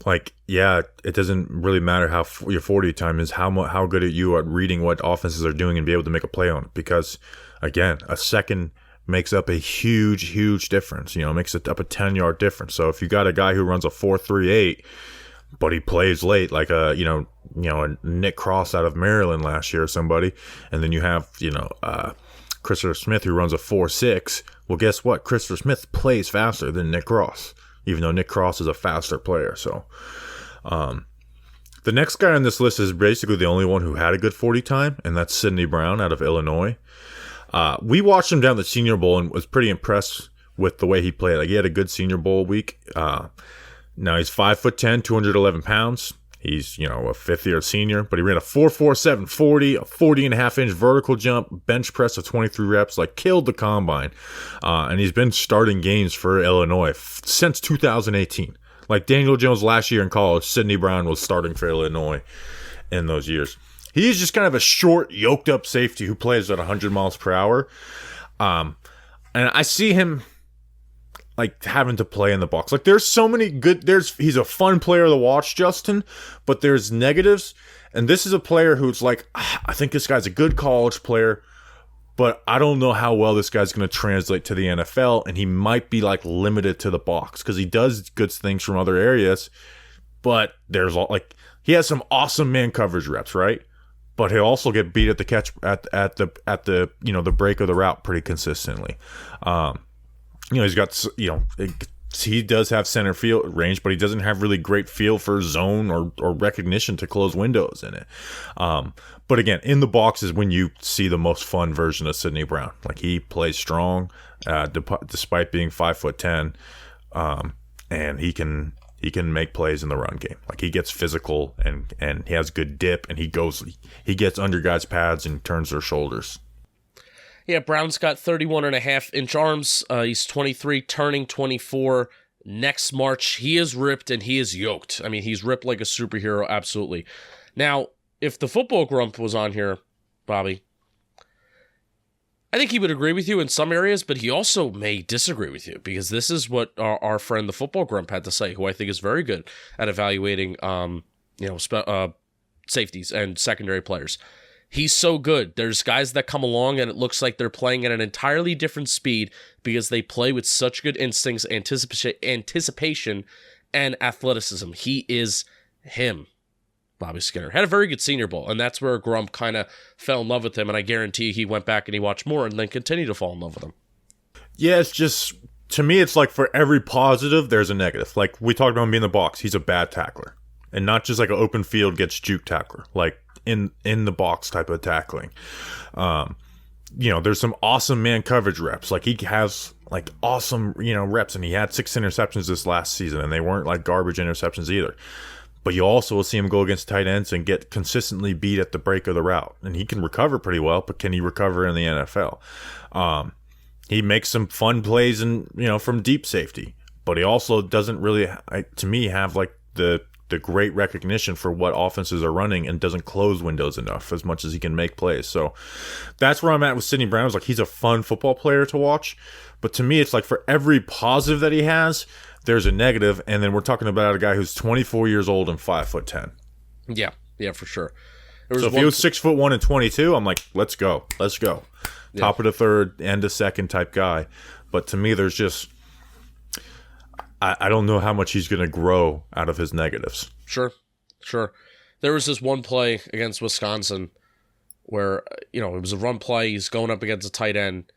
Like, yeah, it doesn't really matter how your 40 time is, how good are you at reading what offenses are doing and be able to make a play on it. Because, again, a second makes up a huge, huge difference. Makes it up a 10-yard difference. So if you got a guy who runs a 4.38, but he plays late, like a Nick Cross out of Maryland last year or somebody, and then you have Christopher Smith who runs a 4.6. Well, guess what? Christopher Smith plays faster than Nick Cross, even though Nick Cross is a faster player. So the next guy on this list is basically the only one who had a good 40 time, and that's Sidney Brown out of Illinois. We watched him down the Senior Bowl and was pretty impressed with the way he played. Like, he had a good Senior Bowl week. Now he's 5'10", 211 pounds. He's, a fifth-year senior, but he ran a 4.47 40, a 40.5-inch vertical jump, bench press of 23 reps, killed the combine. And he's been starting games for Illinois since 2018. Like Daniel Jones last year in college, Sidney Brown was starting for Illinois in those years. He's just kind of a short, yoked-up safety who plays at 100 miles per hour. And I see him having to play in the box. There's so many good. He's a fun player to watch, Justin, but there's negatives. And this is a player who's I think this guy's a good college player, but I don't know how well this guy's going to translate to the NFL, and he might be limited to the box because he does good things from other areas, but there's he has some awesome man coverage reps, right? But he'll also get beat at the catch at the the break of the route pretty consistently. He's got, he does have center field range, but he doesn't have really great feel for zone or recognition to close windows in it. But again, in the box is when you see the most fun version of Sidney Brown. He plays strong, despite being 5'10", and he can make plays in the run game. He gets physical and he has good dip, and he gets under guys' pads and turns their shoulders. Yeah, Brown's got 31.5-inch arms. He's 23, turning 24 next March. He is ripped and he is yoked. I mean, he's ripped like a superhero, absolutely. Now, if the football grump was on here, Bobby, I think he would agree with you in some areas, but he also may disagree with you, because this is what our friend the football grump had to say, who I think is very good at evaluating safeties and secondary players. He's so good. There's guys that come along and it looks like they're playing at an entirely different speed because they play with such good instincts, anticipation, and athleticism. He is him, Bobby Skinner. Had a very good Senior Bowl, and that's where Grump kind of fell in love with him, and I guarantee he went back and he watched more and then continued to fall in love with him. Yeah, it's just, to me, it's like for every positive, there's a negative. Like, we talked about him being in the box. He's a bad tackler. And not just like an open field gets juke tackler. Like, in the box type of tackling. There's some awesome man coverage reps. Like, he has like awesome, reps, and he had 6 interceptions this last season, and they weren't like garbage interceptions either. But you also will see him go against tight ends and get consistently beat at the break of the route. And he can recover pretty well, but can he recover in the NFL? He makes some fun plays from deep safety, but he also doesn't really, to me, have like the great recognition for what offenses are running and doesn't close windows enough as much as he can make plays. So that's where I'm at with Sidney Brown. It's like he's a fun football player to watch. But to me, it's like for every positive that he has, there's a negative. And then we're talking about a guy who's 24 years old and 5'10". Yeah, for sure. So if he was 6'1" and 22, I'm like, let's go. Yeah. Top of the third, end of second type guy. But to me, there's just, I don't know how much he's going to grow out of his negatives. Sure. There was this one play against Wisconsin where, it was a run play. He's going up against a tight end.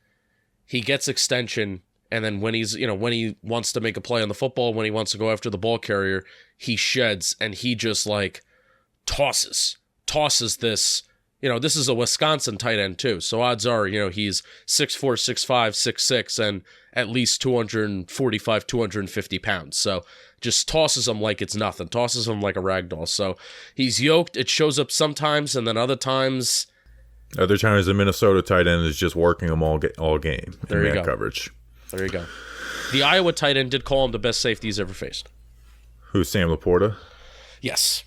He gets extension, and then when he's, when he wants to make a play on the football, when he wants to go after the ball carrier, he sheds, and he just, like, tosses this. This is a Wisconsin tight end, too. So odds are, he's 6'4", 6'5", 6'6", and at least 245, 250 pounds. So just tosses him like it's nothing. Tosses him like a rag doll. So he's yoked. It shows up sometimes, and then other times the Minnesota tight end is just working them all game in man coverage. There you go. The Iowa tight end did call him the best safety he's ever faced. Who's Sam Laporta? Yes.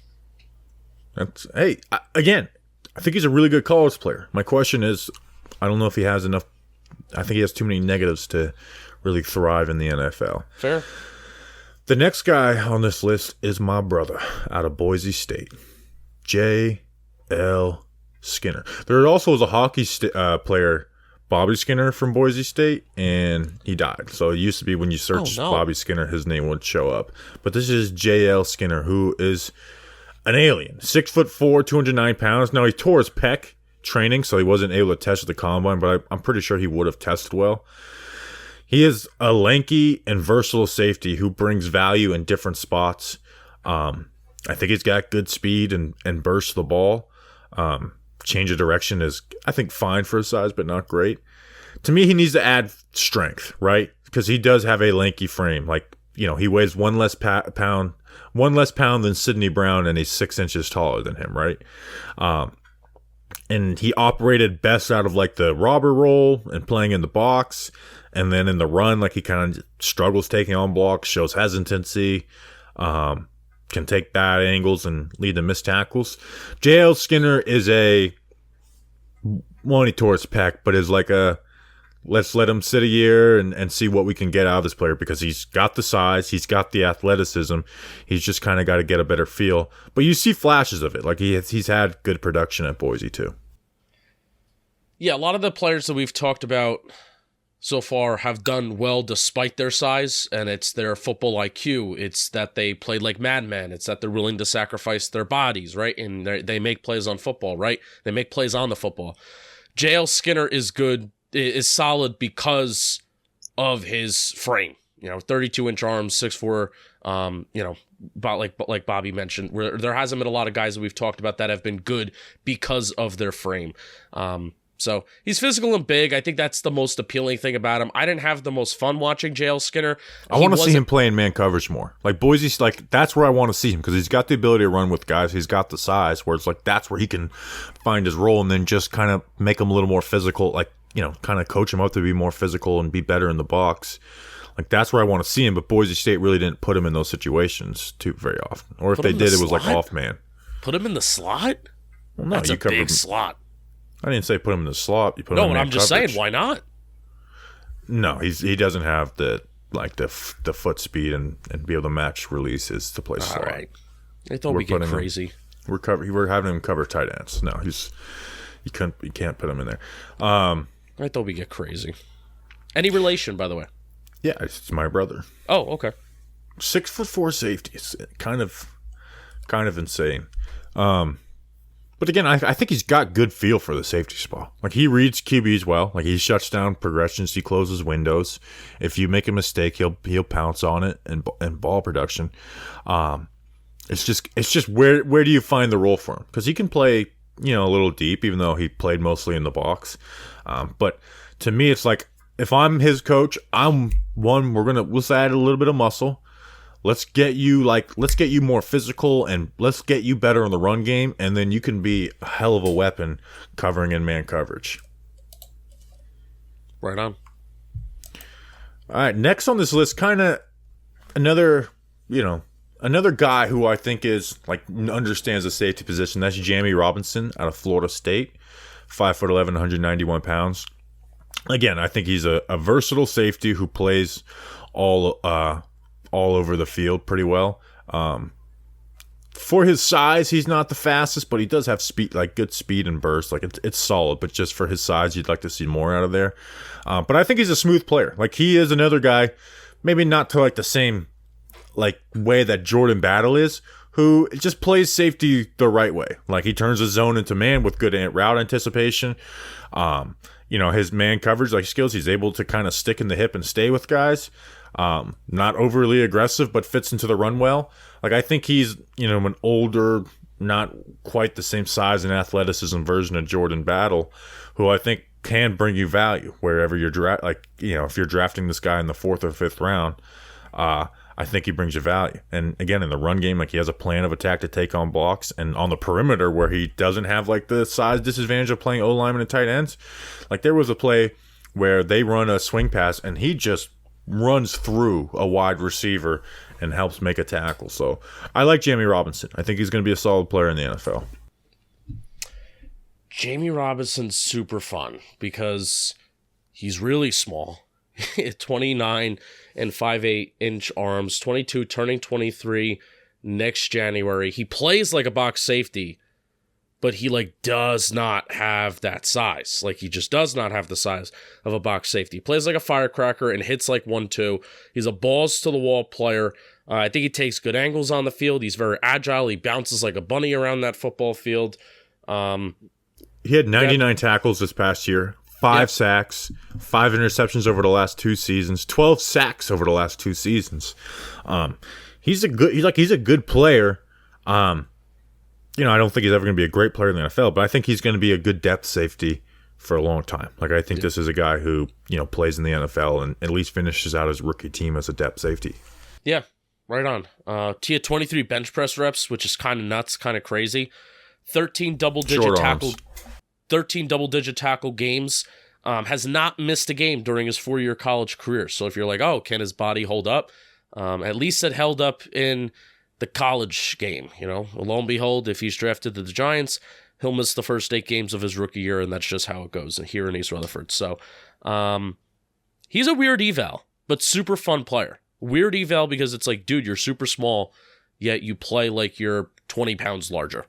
Again, I think he's a really good college player. My question is, I don't know if he has enough. I think he has too many negatives to really thrive in the NFL. Fair. The next guy on this list is my brother out of Boise State, J.L. Skinner. There also was a hockey player, Bobby Skinner from Boise State, and he died. So it used to be when you searched Bobby Skinner, his name would show up. But this is J.L. Skinner, who is an alien, 6'4", 209 pounds. Now, he tore his pec training, so he wasn't able to test at the combine, but I'm pretty sure he would have tested well. He is a lanky and versatile safety who brings value in different spots. I think he's got good speed and bursts the ball. Change of direction is, I think, fine for his size, but not great. To me, he needs to add strength, right? Because he does have a lanky frame. Like, he weighs one less pound than Sidney Brown, and he's 6 inches taller than him, right? And he operated best out of like the robber roll and playing in the box. And then in the run, like he kind of struggles taking on blocks, shows hesitancy, can take bad angles and lead to missed tackles. J.L. Skinner is he tore his pec, but is like let's let him sit a year and see what we can get out of this player, because he's got the size, he's got the athleticism, he's just kind of got to get a better feel. But you see flashes of it, like he's had good production at Boise too. Yeah, a lot of the players that we've talked about so far have done well despite their size, and it's their football IQ. It's that they played like madmen. It's that they're willing to sacrifice their bodies, right? And they make plays on football, right? They make plays on the football. J.L. Skinner is good, is solid because of his frame. 32-inch arms, 6'4", like Bobby mentioned. Where there hasn't been a lot of guys that we've talked about that have been good because of their frame. So he's physical and big. I think that's the most appealing thing about him. I didn't have the most fun watching J.L. Skinner. I want to see him play in man coverage more. Like Boise's, like that's where I want to see him, because he's got the ability to run with guys. He's got the size where it's like that's where he can find his role, and then just kind of make him a little more physical. Like kind of coach him up to be more physical and be better in the box. Like that's where I want to see him. But Boise State really didn't put him in those situations too very often. Or if they did, it was like off man. Put him in the slot? Well, no, that's a big slot. I didn't say put him in the slot. You put him in I'm just saying, why not? No, he doesn't have the foot speed and be able to match releases to play slot. All right. I thought we get crazy. We're having him cover tight ends. No, You can't put him in there. I thought we get crazy. Any relation, by the way? Yeah, it's my brother. Oh, okay. 6'4" safety. It's kind of insane. But again, I think he's got good feel for the safety spot. Like, he reads QBs well. Like, he shuts down progressions. He closes windows. If you make a mistake, he'll pounce on it and ball production. It's just where do you find the role for him? Because he can play, a little deep, even though he played mostly in the box. But to me, it's like, if I'm his coach, let's add a little bit of muscle. Let's get you more physical, and let's get you better in the run game, and then you can be a hell of a weapon covering in man coverage. Right on. All right, next on this list, kind of another guy who I think is understands the safety position. That's Jammie Robinson out of Florida State, 5'11", 191 pounds. Again, I think he's a versatile safety who plays all over the field pretty well. For his size, he's not the fastest, but he does have speed, good speed and burst. It's solid, but just for his size, you'd like to see more out of there. But I think he's a smooth player. He is another guy, maybe not to the same way that Jordan Battle is, who just plays safety the right way. He turns his zone into man with good route anticipation. His man coverage skills, he's able to kind of stick in the hip and stay with guys. Not overly aggressive, but fits into the run well. I think he's, an older, not quite the same size and athleticism version of Jordan Battle, who I think can bring you value wherever you're if you're drafting this guy in the 4th or 5th round, I think he brings you value. And again, in the run game, he has a plan of attack to take on blocks, and on the perimeter where he doesn't have the size disadvantage of playing O-lineman and tight ends. There was a play where they run a swing pass and he just runs through a wide receiver and helps make a tackle. So I like Jammie Robinson. I think he's going to be a solid player in the NFL. Jammie Robinson's super fun because he's really small. 29 and 5'8" inch arms, 22 turning 23 next January. He plays like a box safety, but he does not have that size. He just does not have the size of a box safety. He plays like a firecracker and hits 1-2. He's a balls to the wall player. I think he takes good angles on the field. He's very agile. He bounces like a bunny around that football field. He had 99 tackles this past year, 5 sacks, 5 interceptions over the last 2 seasons, 12 sacks over the last 2 seasons. He's a good player. I don't think he's ever going to be a great player in the NFL, but I think he's going to be a good depth safety for a long time. I think this is a guy who, plays in the NFL and at least finishes out his rookie team as a depth safety. Yeah, right on. He had 23 bench press reps, which is kind of nuts, kind of crazy. 13 double-digit tackle games. Has not missed a game during his 4-year college career. So if you're can his body hold up? At least it held up in the college game, Lo and behold, if he's drafted to the Giants, he'll miss the first 8 games of his rookie year, and that's just how it goes here in East Rutherford. So he's a weird eval, but super fun player. Weird eval because it's dude, you're super small, yet you play like you're 20 pounds larger.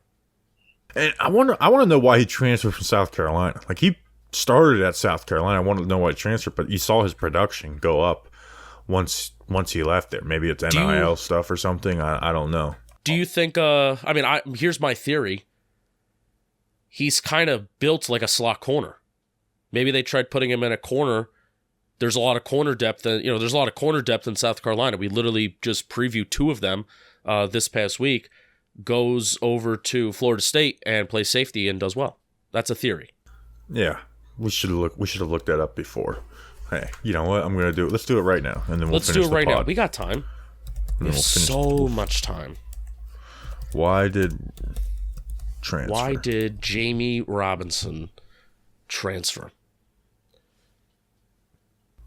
And I want to know why he transferred from South Carolina. He started at South Carolina. I want to know why he transferred, but you saw his production go up once he left there. Maybe it's NIL stuff or something. I don't know. Do you think, here's my theory. He's kind of built like a slot corner. Maybe they tried putting him in a corner. There's a lot of corner depth. There's a lot of corner depth in South Carolina. We literally just previewed 2 of them this past week. Goes over to Florida State and plays safety and does well. That's a theory. Yeah, we should have looked that up before. Hey, you know what? I'm going to do it. Let's do it right now, and then we'll finish the pod. Let's do it right now. We got time. We have so much time. Why did Jammie Robinson transfer?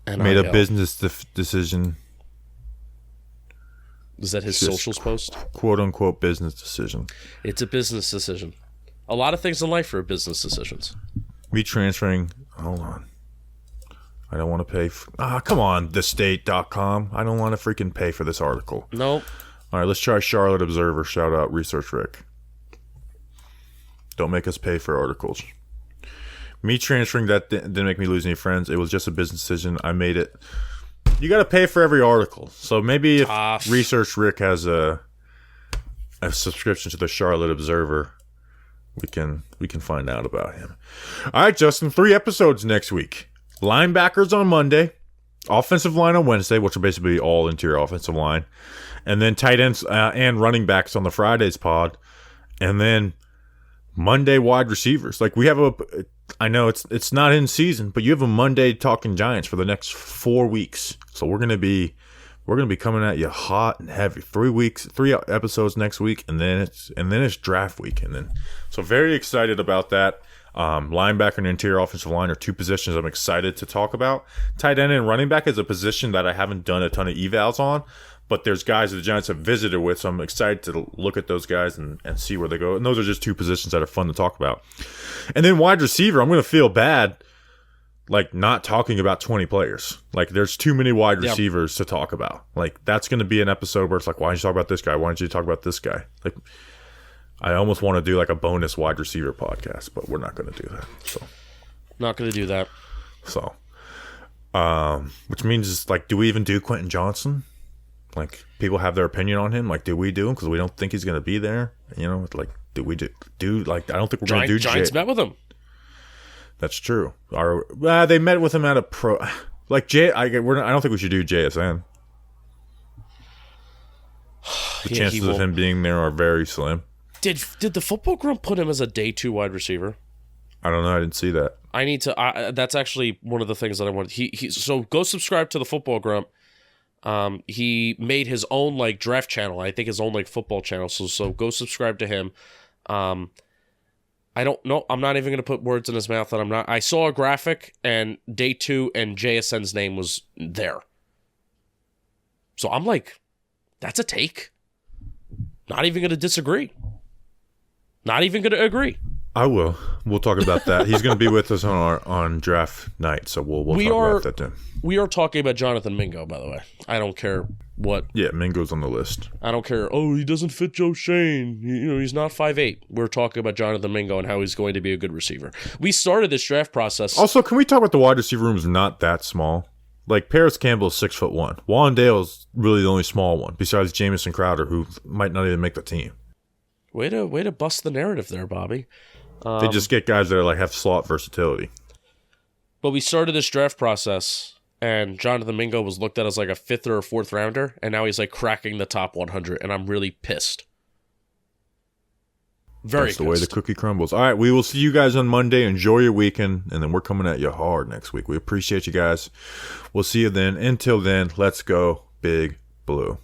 Made a business decision. Is that his socials post? Quote unquote business decision. It's a business decision. A lot of things in life are business decisions. Me transferring. Hold on. I don't want to pay. Come on, thestate.com. I don't want to freaking pay for this article. Nope. All right, let's try Charlotte Observer. Shout out Research Rick. Don't make us pay for articles. Me transferring that didn't make me lose any friends. It was just a business decision. I made it. You got to pay for every article. So maybe if Research Rick has a subscription to the Charlotte Observer, we can find out about him. All right, Justin, 3 episodes next week. Linebackers on Monday, offensive line on Wednesday, which are basically all interior offensive line, and then tight ends and running backs on the Friday's pod, and then Monday wide receivers. Like we have I know it's not in season, but you have a Monday Talking Giants for the next 4 weeks. So we're gonna be coming at you hot and heavy. 3 episodes next week, and then it's draft week, and then so very excited about that. Linebacker and interior offensive line are 2 positions I'm excited to talk about. Tight end and running back is a position that I haven't done a ton of evals on, but there's guys that the Giants have visited with, so I'm excited to look at those guys and see where they go. And those are just 2 positions that are fun to talk about. And then wide receiver, I'm going to feel bad like not talking about 20 players. Like there's too many wide receivers to talk about. Like that's going to be an episode where it's like, why didn't you talk about this guy? Why didn't you talk about this guy? Like I almost want to do like a bonus wide receiver podcast, but we're not going to do that. So not going to do that. So, which means like, do we even do Quentin Johnson? Like people have their opinion on him. Like, do we do him because we don't think he's going to be there? You know, like, do we do like? I don't think we're going to do. Giants met with him. That's true. They met with him at a pro. Like I don't think we should do JSN. The chances of him being there are very slim. Did the Football Grump put him as a day 2 wide receiver? I don't know. I didn't see that. I need to. That's actually one of the things that I wanted. So go subscribe to the Football Grump. He made his own like draft channel. I think his own like football channel. So go subscribe to him. I don't know. I'm not even going to put words in his mouth that I'm not. I saw a graphic and day 2 and JSN's name was there. So I'm like, that's a take. Not even going to disagree. Not even going to agree. I will. We'll talk about that. He's going to be with us on draft night, so we'll talk about that then. We are talking about Jonathan Mingo, by the way. I don't care what. Yeah, Mingo's on the list. I don't care. Oh, he doesn't fit Joe Shane. He's not 5'8". We're talking about Jonathan Mingo and how he's going to be a good receiver. We started this draft process. Also, can we talk about the wide receiver room is not that small? Like Paris Campbell is 6'1". Wandale's really the only small one besides Jamison Crowder, who might not even make the team. Way to bust the narrative there, Bobby. They just get guys that are like have slot versatility. But we started this draft process, and Jonathan Mingo was looked at as like a 5th or a 4th rounder, and now he's like cracking the top 100, and I'm really pissed. That's the way the cookie crumbles. All right, we will see you guys on Monday. Enjoy your weekend, and then we're coming at you hard next week. We appreciate you guys. We'll see you then. Until then, let's go Big Blue.